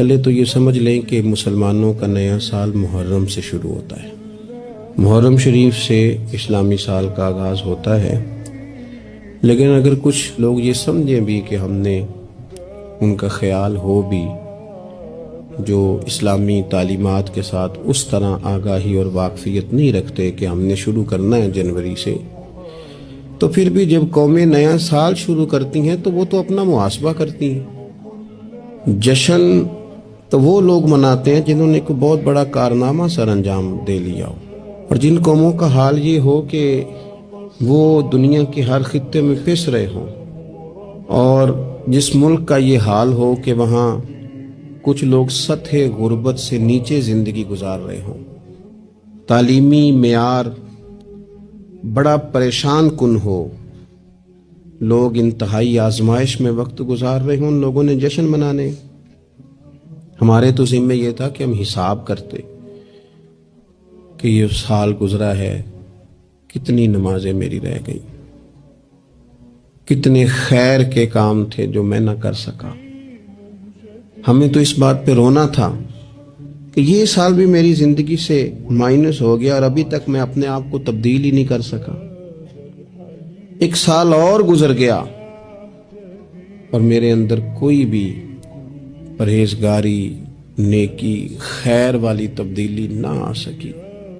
پہلے تو یہ سمجھ لیں کہ مسلمانوں کا نیا سال محرم سے شروع ہوتا ہے۔ محرم شریف سے اسلامی سال کا آغاز ہوتا ہے، لیکن اگر کچھ لوگ یہ سمجھیں بھی کہ ہم نے ان کا خیال ہو بھی جو اسلامی تعلیمات کے ساتھ اس طرح آگاہی اور واقفیت نہیں رکھتے کہ ہم نے شروع کرنا ہے جنوری سے، تو پھر بھی جب قومیں نیا سال شروع کرتی ہیں تو وہ تو اپنا محاسبہ کرتی ہیں۔ جشن تو وہ لوگ مناتے ہیں جنہوں نے کوئی بہت بڑا کارنامہ سر انجام دے لیا ہو، اور جن قوموں کا حال یہ ہو کہ وہ دنیا کے ہر خطے میں پس رہے ہوں، اور جس ملک کا یہ حال ہو کہ وہاں کچھ لوگ سطح غربت سے نیچے زندگی گزار رہے ہوں، تعلیمی معیار بڑا پریشان کن ہو، لوگ انتہائی آزمائش میں وقت گزار رہے ہوں، ان لوگوں نے جشن منانے۔ ہمارے تو ذمہ یہ تھا کہ ہم حساب کرتے کہ یہ سال گزرا ہے، کتنی نمازیں میری رہ گئی، کتنے خیر کے کام تھے جو میں نہ کر سکا۔ ہمیں تو اس بات پہ رونا تھا کہ یہ سال بھی میری زندگی سے مائنس ہو گیا اور ابھی تک میں اپنے آپ کو تبدیل ہی نہیں کر سکا۔ ایک سال اور گزر گیا اور میرے اندر کوئی بھی پرہیزگاری، نیکی، خیر والی تبدیلی نہ آ سکی۔